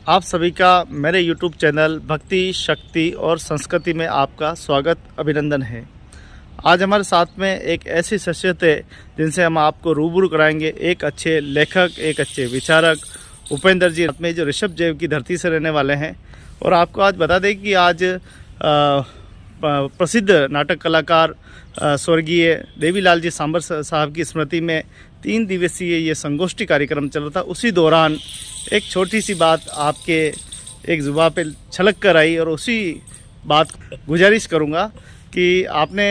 आप सभी का मेरे YouTube चैनल भक्ति, शक्ति और संस्कृति में आपका स्वागत अभिनंदन है। आज हमारे साथ में एक ऐसी शख्सियत है जिनसे हम आपको रूबरू कराएंगे। एक अच्छे लेखक, एक अच्छे विचारक उपेंद्र जी में जो ऋषभ देव की धरती से रहने वाले हैं। और आपको आज बता दें कि आज प्रसिद्ध नाटक कलाकार स्वर्गीय देवीलाल जी सांबर साहब की स्मृति में 3 दिवसीय ये संगोष्ठी कार्यक्रम चल रहा था। उसी दौरान एक छोटी सी बात आपके एक जुबान पे छलक कर आई और उसी बात गुजारिश करूँगा कि आपने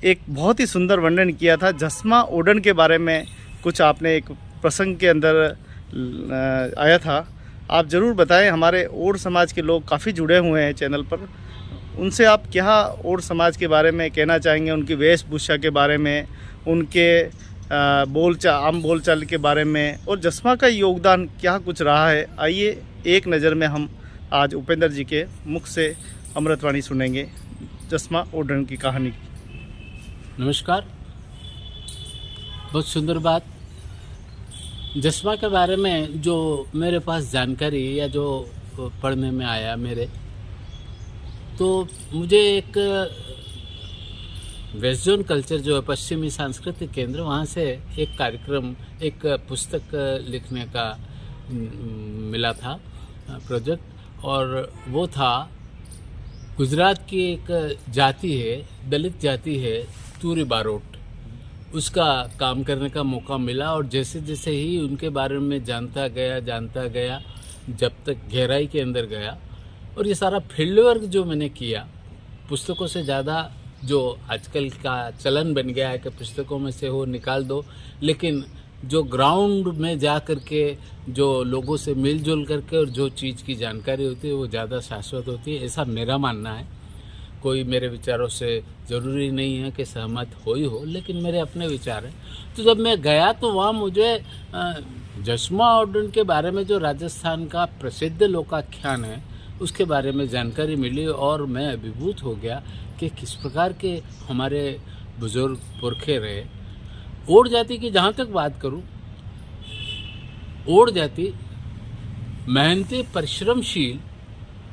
एक बहुत ही सुंदर वर्णन किया था जस्मा ओडन के बारे में। कुछ आपने एक प्रसंग के अंदर आया था, आप ज़रूर बताएं। हमारे ओड समाज के लोग काफ़ी जुड़े हुए हैं चैनल पर, उनसे आप क्या ओड समाज के बारे में कहना चाहेंगे, उनकी वेशभूषा के बारे में, उनके आम बोलचाल के बारे में, और जस्मा का योगदान क्या कुछ रहा है। आइए एक नज़र में हम आज उपेंद्र जी के मुख से अमृतवाणी सुनेंगे जस्मा ओडन की कहानी की। नमस्कार। बहुत सुंदर बात। जस्मा के बारे में जो मेरे पास जानकारी या जो पढ़ने में आया मेरे, तो मुझे एक वेस्ट जोन कल्चर जो है पश्चिमी सांस्कृतिक केंद्र, वहाँ से एक कार्यक्रम, एक पुस्तक लिखने का मिला था प्रोजेक्ट। और वो था गुजरात की एक जाति है, दलित जाति है, तूरी बारोट, उसका काम करने का मौका मिला। और जैसे जैसे ही उनके बारे में जानता गया, जब तक गहराई के अंदर गया, और ये सारा फील्ड वर्क जो मैंने किया, पुस्तकों से ज़्यादा जो आजकल का चलन बन गया है कि पुस्तकों में से हो निकाल दो, लेकिन जो ग्राउंड में जा कर के जो लोगों से मिलजुल करके और जो चीज़ की जानकारी होती है वो ज़्यादा शाश्वत होती है, ऐसा मेरा मानना है। कोई मेरे विचारों से ज़रूरी नहीं है कि सहमत हो, लेकिन मेरे अपने विचार हैं। तो जब मैं गया तो वहाँ मुझे जस्मा ओडन के बारे में जो राजस्थान का प्रसिद्ध लोकाख्यान है उसके बारे में जानकारी मिली, और मैं अभिभूत हो गया कि किस प्रकार के हमारे बुजुर्ग पुरखे रहे। ओड जाति की जहाँ तक बात करूँ, ओड जाति मेहनती, परिश्रमशील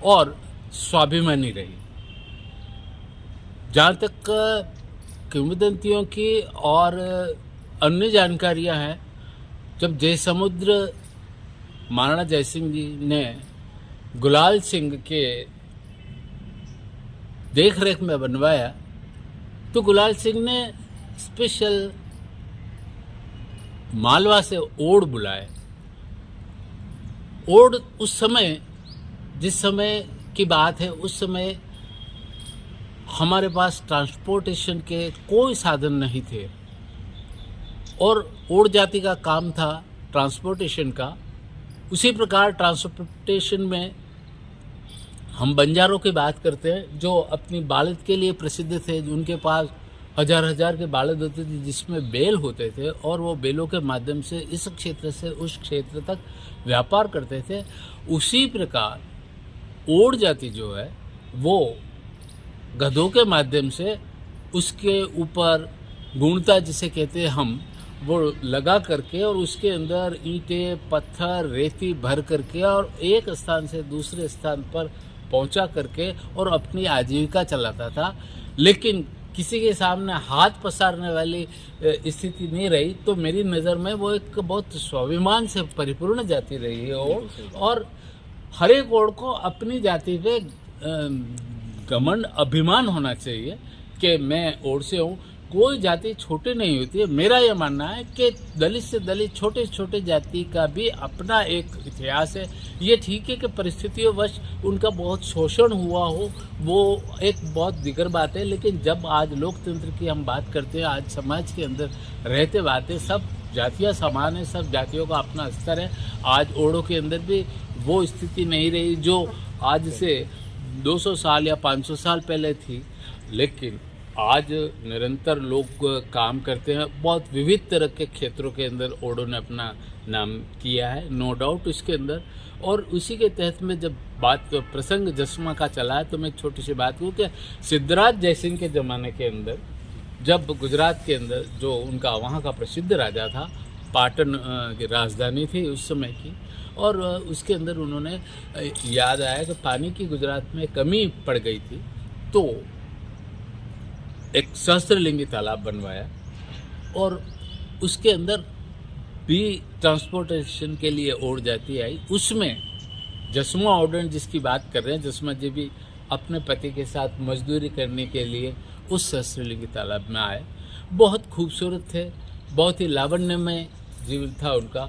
और स्वाभिमानी रही। जहाँ तक किंवदंतियों की और अन्य जानकारियाँ हैं, जब जयसमुद्र महाराणा जयसिंह जी ने गुलाल सिंह के देख रेख में बनवाया, तो गुलाल सिंह ने स्पेशल मालवा से ओड बुलाए। ओड उस समय, जिस समय की बात है, उस समय हमारे पास ट्रांसपोर्टेशन के कोई साधन नहीं थे, और ओड जाति का काम था ट्रांसपोर्टेशन का। उसी प्रकार ट्रांसपोर्टेशन में हम बंजारों की बात करते हैं, जो अपनी बालद के लिए प्रसिद्ध थे। उनके पास हजार के बालद होते थे जिसमें बैल होते थे, और वो बैलों के माध्यम से इस क्षेत्र से उस क्षेत्र तक व्यापार करते थे। उसी प्रकार ओड जाति जो है वो गधों के माध्यम से उसके ऊपर गुणता जिसे कहते हैं हम, वो लगा करके और उसके अंदर ईंटें, पत्थर, रेती भर करके और एक स्थान से दूसरे स्थान पर पहुंचा करके और अपनी आजीविका चलाता था। लेकिन किसी के सामने हाथ पसारने वाली स्थिति नहीं रही। तो मेरी नज़र में वो एक बहुत स्वाभिमान से परिपूर्ण जाति रही है और हर एक ओड को अपनी जाति पे घमंड, अभिमान होना चाहिए कि मैं ओड से हूँ। कोई जाति छोटी नहीं होती है। मेरा यह मानना है कि दलित से दलित, छोटे छोटे जाति का भी अपना एक इतिहास है। ये ठीक है कि परिस्थितियों वश उनका बहुत शोषण हुआ हो, वो एक बहुत दिगर बात है। लेकिन जब आज लोकतंत्र की हम बात करते हैं, आज समाज के अंदर रहते बातें, सब जातियाँ समान है, सब जातियों का अपना स्तर है। आज ओडों के अंदर भी वो स्थिति नहीं रही जो आज से 200 साल या 500 साल पहले थी। लेकिन आज निरंतर लोग काम करते हैं। बहुत विविध तरह के क्षेत्रों के अंदर ओडों ने अपना नाम किया है, नो डाउट इसके अंदर। और उसी के तहत में जब बात प्रसंग जस्मा का चला है, तो मैं एक छोटी सी बात कहूँ कि सिद्धराज जयसिंह के ज़माने के अंदर, जब गुजरात के अंदर जो उनका वहाँ का प्रसिद्ध राजा था, पाटन की राजधानी थी उस समय की, और उसके अंदर उन्होंने याद आया कि पानी की गुजरात में कमी पड़ गई थी, तो एक सहस्त्रलिंगी तालाब बनवाया और उसके अंदर भी ट्रांसपोर्टेशन के लिए और जाती आई। उसमें जसमा ऑर्डन जिसकी बात कर रहे हैं, जसमा जी भी अपने पति के साथ मजदूरी करने के लिए उस सहस्त्रलिंगी तालाब में आए। बहुत खूबसूरत थे, बहुत ही लावण्यमय जीवन था उनका।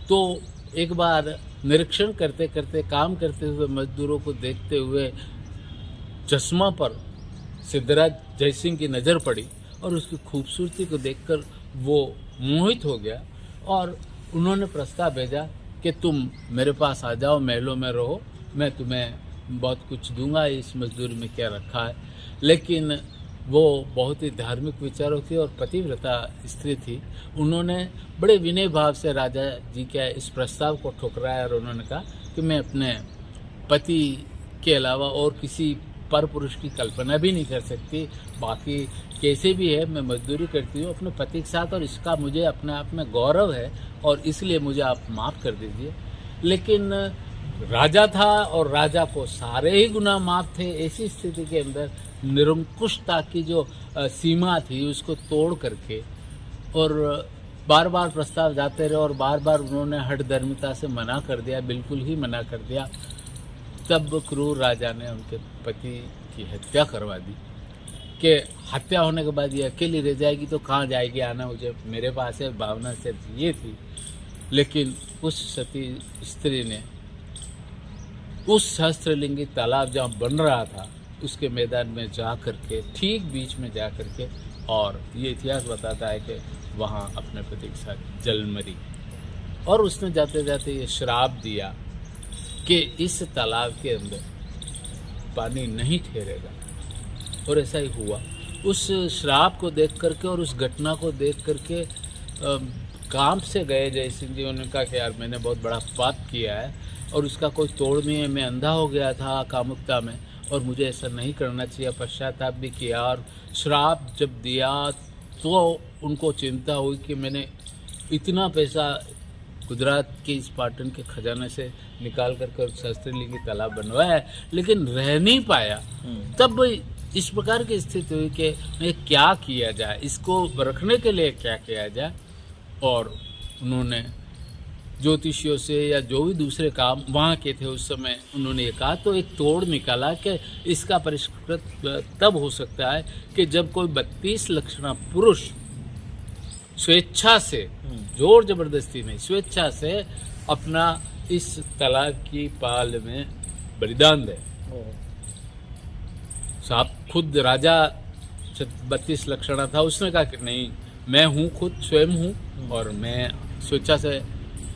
तो एक बार निरीक्षण करते करते, काम करते हुए मजदूरों को देखते हुए चश्मा पर सिद्धराज जयसिंह की नज़र पड़ी और उसकी खूबसूरती को देखकर वो मोहित हो गया और उन्होंने प्रस्ताव भेजा कि तुम मेरे पास आ जाओ, महलों में रहो, मैं तुम्हें बहुत कुछ दूंगा, इस मजदूरी में क्या रखा है। लेकिन वो बहुत ही धार्मिक विचारों की और पतिव्रता स्त्री थी। उन्होंने बड़े विनय भाव से राजा जी के इस प्रस्ताव को ठुकराया और उन्होंने कहा कि मैं अपने पति के अलावा और किसी पर पुरुष की कल्पना भी नहीं कर सकती। बाकी कैसे भी है, मैं मजदूरी करती हूँ अपने पति के साथ और इसका मुझे अपने आप में गौरव है और इसलिए मुझे आप माफ़ कर दीजिए। लेकिन राजा था और राजा को सारे ही गुनाह माफ़ थे। ऐसी स्थिति के अंदर निरंकुशता की जो सीमा थी उसको तोड़ करके और बार बार प्रस्ताव जाते रहे और बार बार उन्होंने हठधर्मिता से मना कर दिया, बिल्कुल ही मना कर दिया। तब क्रूर राजा ने उनके पति की हत्या करवा दी कि हत्या होने के बाद ये अकेली रह जाएगी तो कहाँ जाएगी, आना मुझे मेरे पास है, भावना सिर्फ ये थी। लेकिन उस सती स्त्री ने उस सहस्त्रलिंगी तालाब जहाँ बन रहा था उसके मैदान में जा करके, ठीक बीच में जा करके, और ये इतिहास बताता है कि वहाँ अपने पति के साथ जल मरी। और उसने जाते जाते ये श्राप दिया कि इस तालाब के अंदर पानी नहीं ठहरेगा, और ऐसा ही हुआ। उस श्राप को देख करके और उस घटना को देख करके कांप से गए जयसिंह जी। उन्होंने कहा कि यार मैंने बहुत बड़ा पाप किया है और उसका कोई तोड़ नहीं है, मैं अंधा हो गया था कामुकता में और मुझे ऐसा नहीं करना चाहिए। पश्चाताप भी किया और श्राप जब दिया तो उनको चिंता हुई कि मैंने इतना पैसा गुजरात के इस पाटन के खजाने से निकाल कर सहस्त्रलिंगी तालाब बनवाया है, लेकिन रह नहीं पाया। तब इस प्रकार की स्थिति हुई कि मैं क्या किया जाए, इसको रखने के लिए क्या किया जाए। और उन्होंने ज्योतिषियों से या जो भी दूसरे काम वहाँ के थे उस समय, उन्होंने ये कहा, तो एक तोड़ निकाला कि इसका परिष्कृत तब हो सकता है कि जब कोई 32 लक्षणा पुरुष स्वेच्छा से, जोर जबरदस्ती नहीं, स्वेच्छा से अपना इस तालाब की पाल में बलिदान दे। साहब खुद राजा 32 लक्षणा था, उसने कहा कि नहीं, मैं हूँ, खुद स्वयं हूँ और मैं स्वेच्छा से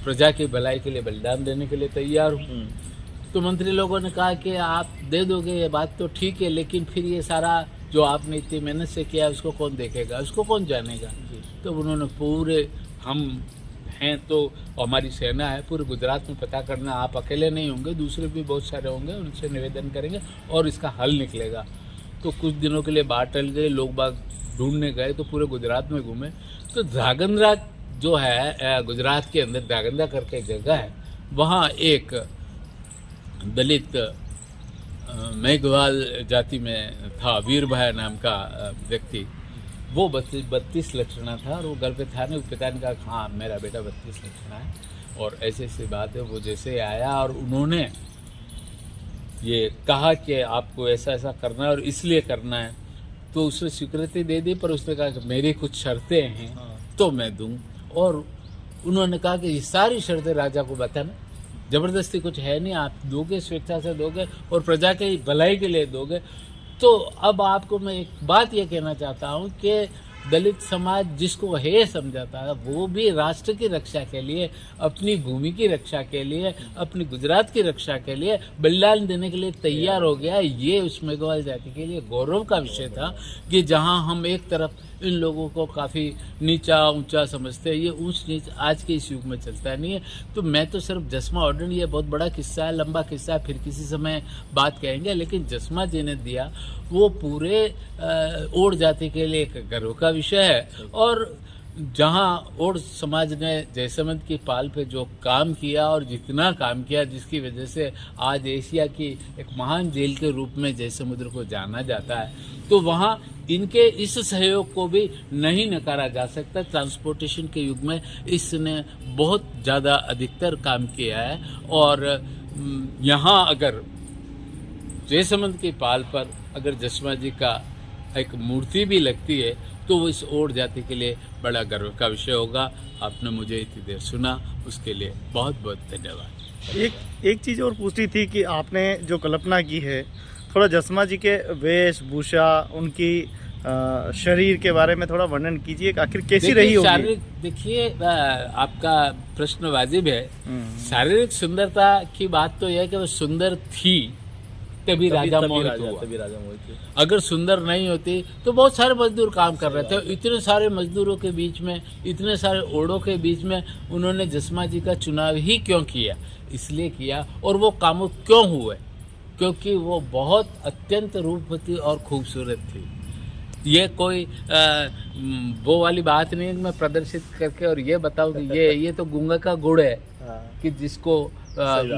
प्रजा की भलाई के लिए बलिदान देने के लिए तैयार हूँ। तो मंत्री लोगों ने कहा कि आप दे दोगे, ये बात तो ठीक है, लेकिन फिर ये सारा जो आपने इतनी मेहनत से किया उसको कौन देखेगा, उसको कौन जानेगा। तो उन्होंने पूरे, हम हैं तो हमारी सेना है, पूरे गुजरात में पता करना, आप अकेले नहीं होंगे, दूसरे भी बहुत सारे होंगे, उनसे निवेदन करेंगे और इसका हल निकलेगा। तो कुछ दिनों के लिए बात टल गई, लोग बाग ढूंढने गए तो पूरे गुजरात में घूमे। तो ध्रांगध्रा जो है गुजरात के अंदर, ध्रांगध्रा करके जगह है, वहाँ एक दलित मेघवाल जाति में था, वीरभाई नाम का व्यक्ति। वो 32 लक्षणा था और वो घर पे था नहीं, पिता ने कहा हाँ मेरा बेटा 32 लक्षणा है और ऐसी ऐसी बात है। वो जैसे आया और उन्होंने ये कहा कि आपको ऐसा ऐसा करना है और इसलिए करना है, तो उसने स्वीकृति दे दी, पर उसने कहा कि मेरी कुछ शर्तें हैं तो मैं दूं। और उन्होंने कहा कि ये सारी शर्तें राजा को बताना, ज़बरदस्ती कुछ है नहीं, आप दोगे, स्वेच्छा से दोगे और प्रजा के भलाई के लिए दोगे। तो अब आपको मैं एक बात ये कहना चाहता हूँ कि दलित समाज जिसको है समझाता है, वो भी राष्ट्र की रक्षा के लिए, अपनी भूमि की रक्षा के लिए, अपनी गुजरात की रक्षा के लिए बलिदान देने के लिए तैयार हो गया। ये उस मेघवाल जाति के लिए गौरव का विषय था कि जहाँ हम एक तरफ इन लोगों को काफ़ी नीचा ऊंचा समझते हैं, ये ऊंच नीच आज के इस युग में चलता नहीं है। तो मैं तो सिर्फ जसमा ऑर्डन, ये बहुत बड़ा किस्सा है, लंबा किस्सा है, फिर किसी समय बात कहेंगे, लेकिन जसमा जी ने दिया वो पूरे ओड जाति के लिए एक गर्व का विषय है। और जहाँ ओड समाज ने जयसमंद की पाल पे जो काम किया और जितना काम किया, जिसकी वजह से आज एशिया की एक महान झील के रूप में जयसमुद्र को जाना जाता है, तो वहाँ इनके इस सहयोग को भी नहीं नकारा जा सकता। ट्रांसपोर्टेशन के युग में इसने बहुत ज़्यादा अधिकतर काम किया है। और यहाँ अगर जयसमंद की पाल पर अगर जसमा जी का एक मूर्ति भी लगती है तो वो इस ओड जाति के लिए बड़ा गर्व का विषय होगा। आपने मुझे इतनी देर सुना, उसके लिए बहुत बहुत धन्यवाद। एक चीज़ और पूछनी थी कि आपने जो कल्पना की है, थोड़ा जसमा जी के वेशभूषा, उनकी शरीर के बारे में थोड़ा वर्णन कीजिए कि आखिर कैसी रही होगी। शारीरिक, देखिए आपका प्रश्न वाजिब है। शारीरिक सुंदरता की बात तो यह है कि वो सुंदर थी तभी राजा मोहित हुआ। अगर सुंदर नहीं होती तो बहुत सारे मजदूर काम कर रहे थे। इतने सारे मजदूरों के बीच में, इतने सारे ओड़ों के बीच में उन्होंने जसमा जी का चुनाव ही क्यों किया? इसलिए किया। और वो कामुक क्यों हुए? क्योंकि वो बहुत अत्यंत रूपवती और खूबसूरत थी। ये कोई वो वाली बात नहीं है कि मैं प्रदर्शित करके और ये बताऊं कि ये तो गूंगा का गुड़ है कि जिसको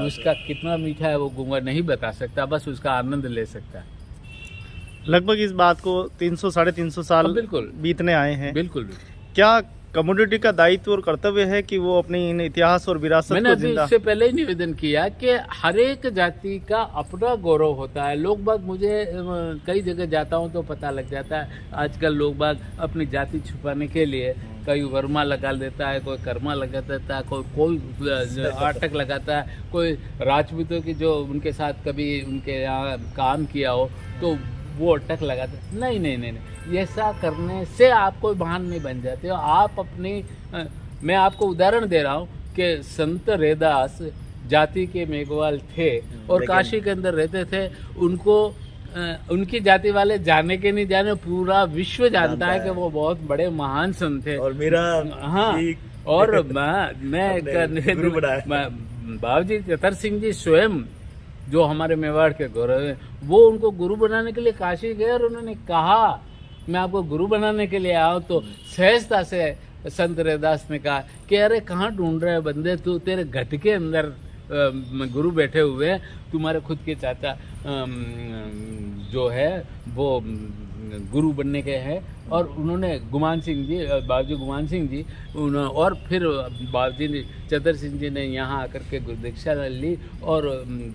उसका कितना मीठा है वो गूंगा नहीं बता सकता, बस उसका आनंद ले सकता है। लगभग इस बात को 300 साढ़े 300 साल बिल्कुल बीतने आए हैं। बिल्कुल। क्या कम्युनिटी का दायित्व और कर्तव्य है कि वो अपनी इन इतिहास और विरासत मैंने को अभी जिंदा। इससे पहले ही निवेदन किया कि हर एक जाति का अपना गौरव होता है। लोग बाग, मुझे कई जगह जाता हूँ तो पता लग जाता है आजकल लोग बाग अपनी जाति छुपाने के लिए कोई वर्मा लगा देता है, कोई कर्मा लगा देता है, कोई अटक लगाता है, कोई राजपूतों की जो उनके साथ कभी उनके यहाँ काम किया हो तो वो अटक लगाते। नहीं, ऐसा करने से आप कोई महान नहीं बन जाते हो। आप अपनी मैं आपको उदाहरण दे रहा हूँ कि संत रैदास जाति के मेघवाल थे और काशी के अंदर रहते थे। उनको उनकी जाति वाले जाने के नहीं जाने, पूरा विश्व जानता है कि वो बहुत बड़े महान संत थे। और मेरा और बाबूजी चतर सिंह जी स्वयं जो हमारे मेवाड़ के गौरव है, वो उनको गुरु बनाने के लिए काशी गए और उन्होंने कहा मैं आपको गुरु बनाने के लिए आया हूं। तो सहजता से संत रैदास ने कहा कि अरे कहाँ ढूंढ रहे बंदे, तू तेरे घट के अंदर गुरु बैठे हुए हैं। तुम्हारे खुद के चाचा जो है वो गुरु बनने के हैं। और उन्होंने गुमान सिंह जी, बाबूजी गुमान सिंह जी, और फिर बाबूजी चतर सिंह जी ने यहाँ आकर के गुरु दीक्षा ली और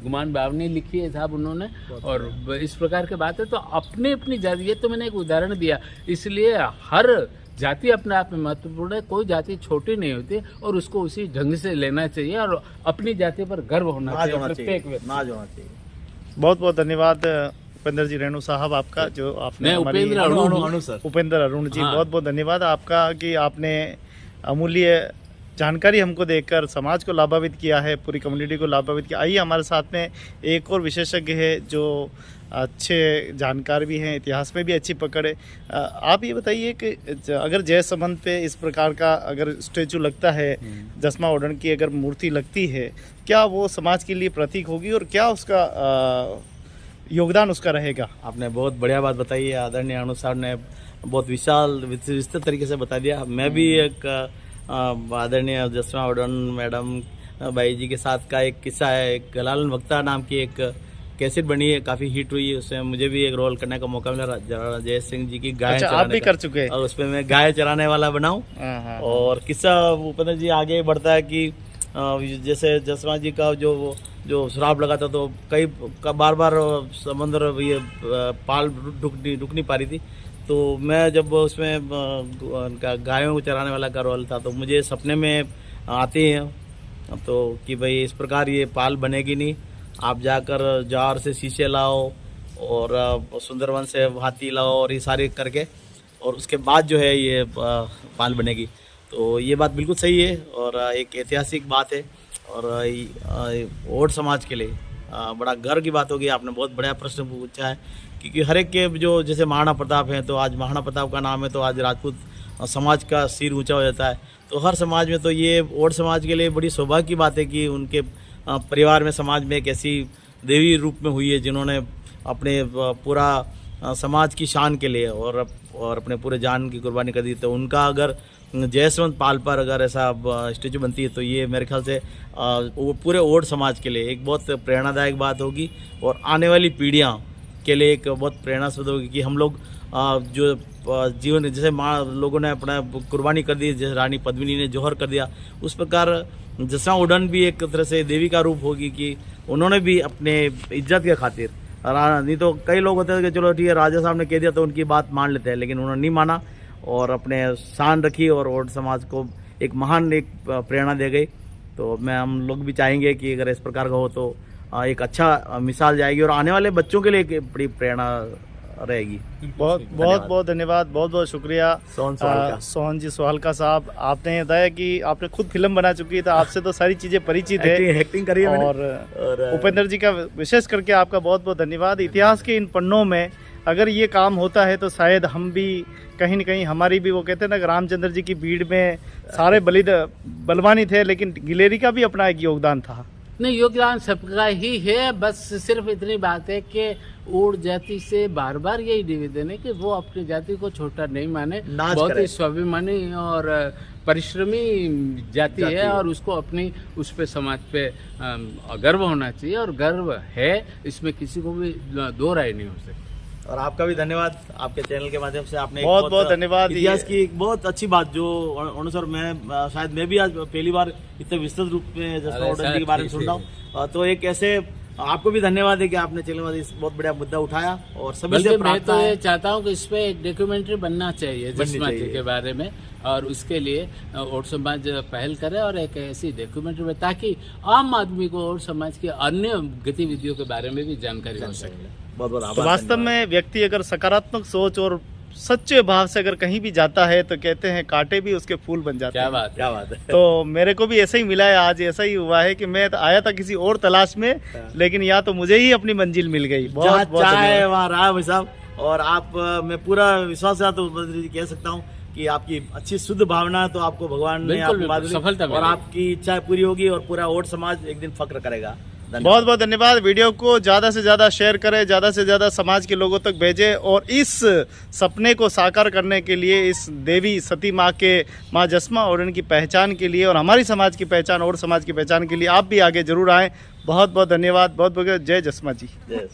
गुमान बाबू ने लिखी है साहब उन्होंने। और इस प्रकार की बात है। तो अपनी अपनी जाति, ये तो मैंने एक उदाहरण दिया। इसलिए हर जाति अपने आप में महत्वपूर्ण है, कोई जाति छोटी नहीं होती और उसको उसी ढंग से लेना चाहिए और अपनी जाति पर गर्व होना चाहिए प्रत्येक व्यक्ति। बहुत बहुत धन्यवाद उपेंद्र जी रेणु साहब आपका, जो आपने उपेंद्र अरुण जी, बहुत बहुत धन्यवाद आपका कि आपने अमूल्य जानकारी हमको देकर समाज को लाभान्वित किया है, पूरी कम्युनिटी को लाभान्वित किया। आइए हमारे साथ में एक और विशेषज्ञ है जो अच्छे जानकार भी हैं, इतिहास में भी अच्छी पकड़ है। आप ये बताइए कि अगर जयसमंद पे इस प्रकार का अगर स्टेचू लगता है, जसमा ओडन की अगर मूर्ति लगती है, क्या वो समाज के लिए प्रतीक होगी और क्या उसका योगदान उसका रहेगा? आपने बहुत बढ़िया बात बताई है। आदरणीय अनु साहब ने बहुत विस्तृत तरीके से बता दिया। मैं भी एक आदरणीय जसमा ओडन मैडम भाई जी के साथ का एक किस्सा है। एक गलालन वक्ता नाम की एक कैसेट बनी है, काफी हिट हुई है। उसमें मुझे भी एक रोल करने का मौका मिला, जय सिंह जी की गाय चराने आप भी कर चुके हैं? और उसमें मैं गाय चराने वाला बनाऊं। और किस्सा उपेंद्र जी आगे बढ़ता है कि जैसे जसमा जी का जो श्राप लगा था तो कई बार समंदर ये पाल रुक नहीं पा रही थी। तो मैं जब उसमें उनका गायों को चराने वाला का रोल था तो मुझे सपने में आते हैं तो कि भाई इस प्रकार ये पाल बनेगी नहीं, आप जाकर जार से शीशे लाओ और सुंदरवन से हाथी लाओ और ये सारे करके और उसके बाद जो है ये पाल बनेगी। तो ये बात बिल्कुल सही है और एक ऐतिहासिक बात है और ओड समाज के लिए बड़ा गर्व की बात होगी। आपने बहुत बढ़िया प्रश्न पूछा है क्योंकि हर एक के जो जैसे महाराणा प्रताप हैं तो आज महाराणा प्रताप का नाम है तो आज राजपूत समाज का सिर ऊंचा हो जाता है। तो हर समाज में तो ये ओड समाज के लिए बड़ी सौभाग्य की बात है कि उनके परिवार में समाज में एक ऐसी देवी रूप में हुई है जिन्होंने अपने पूरा समाज की शान के लिए और अपने पूरे जान की कुर्बानी कर दी। तो उनका अगर जयसवंत पाल पर अगर ऐसा स्टेचू बनती है तो ये मेरे ख्याल से वो पूरे ओड समाज के लिए एक बहुत प्रेरणादायक बात होगी और आने वाली पीढ़ियाँ के लिए एक बहुत प्रेरणास्पद होगी कि हम लोग जो जीवन जैसे माँ लोगों ने अपना कुर्बानी कर दी, जैसे रानी पद्मिनी ने जौहर कर दिया, उस प्रकार जसवा उड़न भी एक तरह से देवी का रूप होगी कि उन्होंने भी अपने इज्जत के खातिर, नहीं तो कई लोग होते हैं कि चलो ठीक है राजा साहब ने कह दिया तो उनकी बात मान लेते हैं, लेकिन उन्होंने नहीं माना और अपने शान रखी और ओड समाज को एक महान एक प्रेरणा दे गई। तो हम लोग भी चाहेंगे कि अगर इस प्रकार का हो तो एक अच्छा मिसाल जाएगी और आने वाले बच्चों के लिए एक बड़ी प्रेरणा रहेगी। बहुत धन्यवाद, बहुत बहुत शुक्रिया सोहन जी सोहलका साहब। आपने बताया कि आपने खुद फिल्म बना चुकी है तो आपसे तो सारी चीजें परिचित है, एक्टिंग करी है और उपेंद्र जी का विशेष करके आपका बहुत बहुत धन्यवाद। इतिहास के इन पन्नों में अगर ये काम होता है तो शायद हम भी कहीं न कहीं, हमारी भी, वो कहते हैं ना रामचंद्र जी की भीड़ में सारे बलवानी थे, लेकिन गिलेरी का भी अपना एक योगदान था। नहीं, योगदान सबका ही है, बस सिर्फ इतनी बात है कि ओड जाति से बार बार यही निवेदन है कि वो अपनी जाति को छोटा नहीं माने, बहुत ही स्वाभिमानी और परिश्रमी जाति है और उसको अपनी उस पे समाज पे गर्व होना चाहिए और गर्व है, इसमें किसी को भी दो राय नहीं हो सकती। और आपका भी धन्यवाद, आपके चैनल के माध्यम से आपने बहुत बहुत धन्यवाद। इतिहास की एक बहुत अच्छी बात जो अनुसार मैं शायद मैं भी आज पहली बार इतने विस्तृत रूप में जसवा उड़न जी के बारे में सुन रहा हूँ, तो एक ऐसे आपको भी धन्यवाद है कि आपने चैनल में इस बहुत बढ़िया मुद्दा उठाया और सभी से मैं तो ये चाहता हूँ कि इस पे एक डॉक्यूमेंट्री बनना चाहिए जसवा जी के बारे में, और उसके लिए ओड समाज पहल करे और एक ऐसी डॉक्यूमेंट्री में, ताकि आम आदमी को ओड समाज की अन्य गतिविधियों के बारे में भी जानकारी हो सके। बहुत बहुत तो वास्तव में व्यक्ति अगर सकारात्मक सोच और सच्चे भाव से अगर कहीं भी जाता है तो कहते हैं कांटे भी उसके फूल बन जाते हैं। क्या बात है। तो मेरे को भी ऐसा ही मिला है, आज ऐसा ही हुआ है कि मैं आया था किसी और तलाश में, लेकिन या तो मुझे ही अपनी मंजिल मिल गई। बहुत बहुत चाहे वहाँ रहा भाई साहब, और आप मैं पूरा विश्वास है तो कह सकता हूँ कि आपकी अच्छी शुद्ध भावना तो आपको भगवान ने सफलता और आपकी इच्छा पूरी होगी और पूरा ओड समाज एक दिन फक्र करेगा। बहुत बहुत धन्यवाद। वीडियो को ज़्यादा से ज़्यादा शेयर करें, ज़्यादा से ज़्यादा समाज के लोगों तक भेजें और इस सपने को साकार करने के लिए, इस देवी सती माँ के, माँ जसवा उड़न की पहचान के लिए और हमारी समाज की पहचान, और समाज की पहचान के लिए आप भी आगे जरूर आएँ। बहुत बहुत धन्यवाद। बहुत बहुत जय जसमा जी। जय